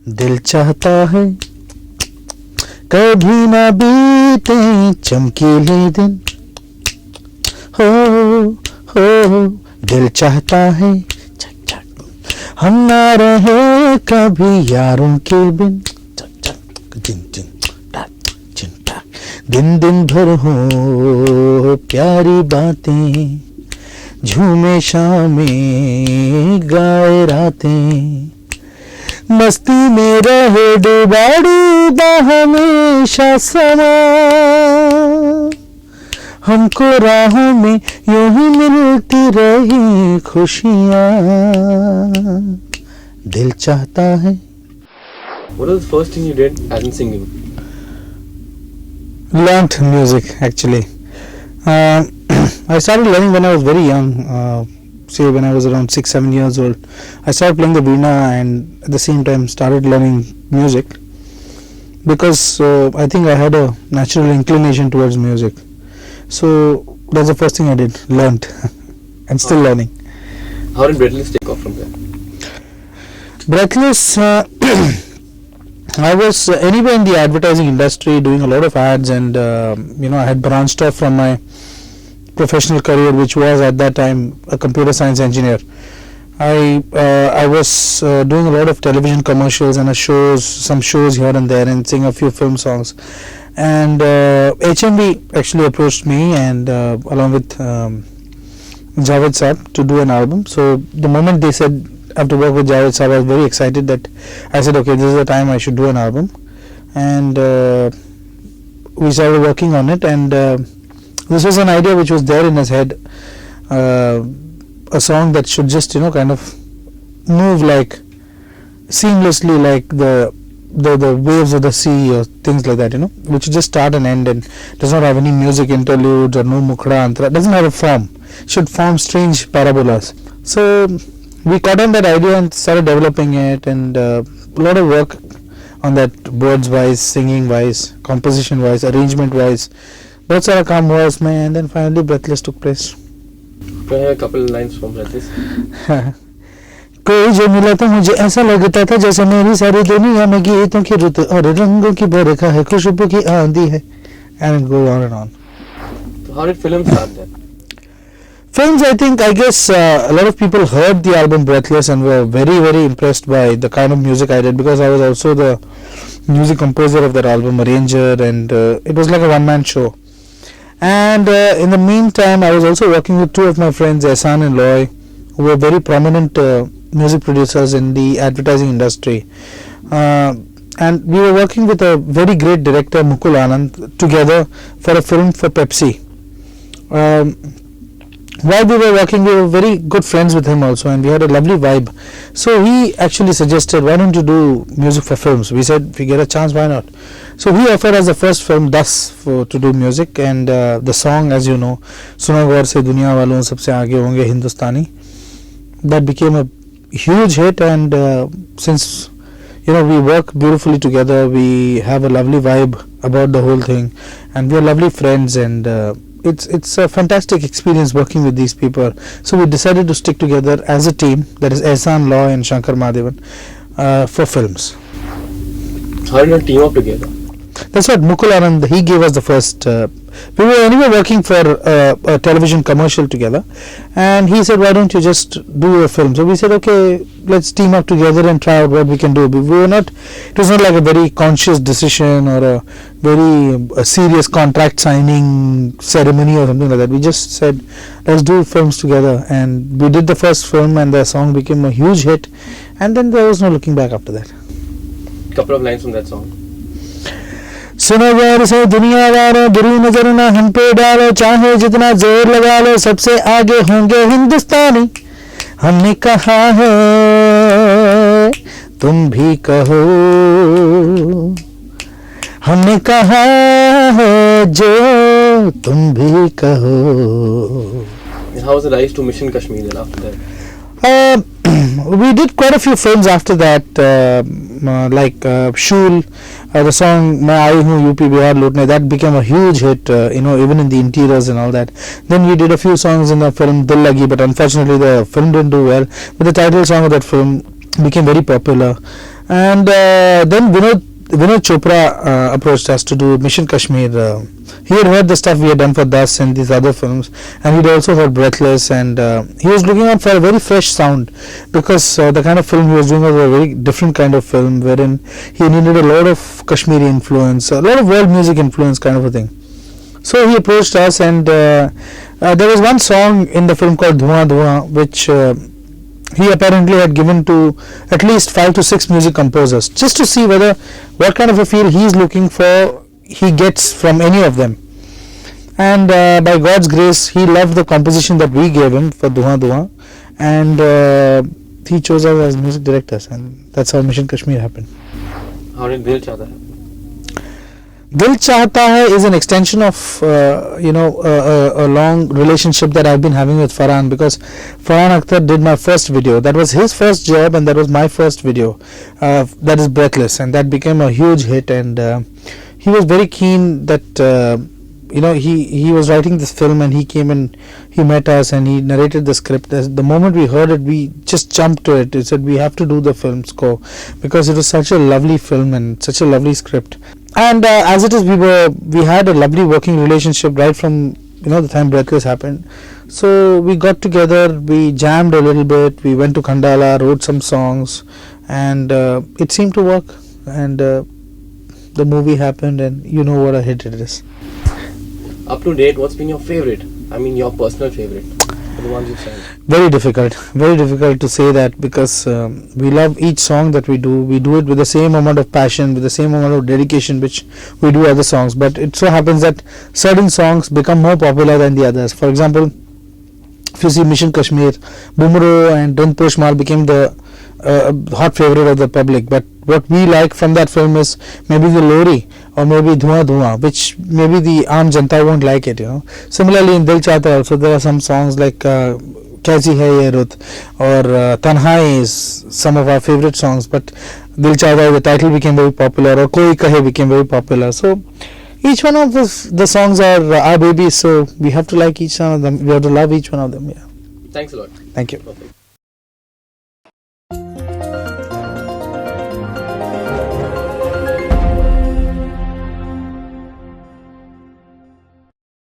दिल चाहता है कभी ना बीते चमकीले दिन, हो दिल चाहता है हम ना रहे कभी यारों के बिन, दिन दिन भर हो प्यारी बातें, झूमे शामें गाए रातें, मस्ती में रहे डूबा डूबा हमेशा समा, हमको राहों में यूं ही मिलती रही खुशियाँ, दिल चाहता है. What was the first thing you did as in singing? Learned music actually. I started learning when I was very young, say when I was around 6-7 years old. I started playing the veena and at the same time started learning music because I think I had a natural inclination towards music. So that's the first thing I did, learned and still learning. How did Breathless take off from there? Breathless, I was anyway in the advertising industry doing a lot of ads, and I had branched off from my professional career, which was at that time a computer science engineer. I was doing a lot of television commercials and some shows here and there, and sing a few film songs. And HMV actually approached me, and along with Javed Saab, to do an album. So the moment they said I have to work with Javed Saab, I was very excited that I said, okay, this is the time I should do an album. And we started working on it, and this was an idea which was there in his head, a song that should just kind of move like seamlessly, like the waves of the sea or things like that, which just start and end and does not have any music interludes or no mukhra antara, doesn't have a form, should form strange parabolas. So we caught on that idea and started developing it, and a lot of work on that, words wise, singing wise, composition wise, arrangement wise, बहुत सारा काम हुआ उसमें, and then finally Breathless took place. Can I hear a couple of lines from Breathless? कोई जो मिला तो मुझे ऐसा लगता था जैसे मेरी सारी दुनिया में गीतों की रुत और रंगों की बरखा है, खुशबू की आंधी है, and go on and on. So how did films start then? Films, I guess a lot of people heard the album Breathless and were very, very impressed by the kind of music I did, because I was also the music composer of that album, arranger, and it was like a one-man show. And in the meantime, I was also working with two of my friends, Ehsan and Loy, who were very prominent music producers in the advertising industry. And we were working with a very great director, Mukul Anand, together for a film for Pepsi. While we were working, we were very good friends with him also, and we had a lovely vibe. So he actually suggested, why don't you do music for films? We said, if we get a chance, why not? So he offered us the first film, Das, to do music, and the song, as you know, Suna Gaur Se Duniya Walon Sabse Aage Honge Hindustani, that became a huge hit. And since we work beautifully together, we have a lovely vibe about the whole thing, and we are lovely friends, and it's a fantastic experience working with these people. So we decided to stick together as a team, that is Ehsan, Loy and Shankar Mahadevan, for films. How did you team up together? That's what Mukul Anand, he gave us the first. We were anyway working for a television commercial together, and he said, why don't you just do a film? So we said, okay, let's team up together and try out what we can do. It was not like a very conscious decision or a very serious contract signing ceremony or something like that. We just said, let's do films together, and we did the first film, and the song became a huge hit, and then there was no looking back after that. Couple of lines from that song. सुनो गौर से दुनिया वालों, बुरी नजर ना हम पे डालो, चाहे जितना जोर लगा लो, सबसे आगे होंगे हिंदुस्तानी, हमने कहा है तुम भी कहो, हमने कहा है जो तुम भी कहो. How was the rise to Mission Kashmir then after that? We did quite a few films after that, like Shul, the song Main Aayi Hoon UP Bihar Lootne, that became a huge hit, even in the interiors and all that. Then we did a few songs in the film Dil Lagi, but unfortunately the film didn't do well. But the title song of that film became very popular. And then Vinod Chopra approached us to do Mission Kashmir. He had heard the stuff we had done for Das and these other films, and he'd also heard Breathless, and he was looking out for a very fresh sound, because the kind of film he was doing was a very different kind of film, wherein he needed a lot of Kashmiri influence, a lot of world music influence kind of a thing. So he approached us, and there was one song in the film called Dhuan Dhuan, which he apparently had given to at least 5 to 6 music composers, just to see what kind of a feel he is looking for he gets from any of them. And by God's grace, he loved the composition that we gave him for Dhuan Dhuan, and he chose us as music directors, and that's how Mission Kashmir happened. How did Dil Chahta Hai? Dil Chahta Hai is an extension of a long relationship that I've been having with Farhan, because Farhan Akhtar did my first video. That was his first job, and that was my first video. That is Breathless, and that became a huge hit. And he was very keen that he was writing this film, and he came and he met us and he narrated the script. The moment we heard it, we just jumped to it. He said we have to do the film score, because it was such a lovely film and such a lovely script. And as it is, we had a lovely working relationship right from the time Breathless happened. So we got together, we jammed a little bit, we went to Khandala, wrote some songs, and it seemed to work. And the movie happened, and you know what a hit it is. Up to date, what's been your favorite? I mean, your personal favorite, the ones you've sang. Very difficult to say that, because we love each song that we do. We do it with the same amount of passion, with the same amount of dedication which we do other songs. But it so happens that certain songs become more popular than the others. For example, if you see Mission Kashmir, Bumro and Dun Pushmal became the hot favorite of the public. But what we like from that film is maybe the Lori or maybe Dhuan Dhuan, which maybe the Aam Janta won't like it. Similarly, in Dil Chahta Hai also there are some songs like Kaisi Hai Ye Rut or Tanhai is some of our favorite songs. But Dil Chahta Hai, the title became very popular, or Koi Kahe became very popular. So each one of the songs are our babies, so we have to like each one of them. We have to love each one of them. Yeah. Thanks a lot. Thank you. Perfect.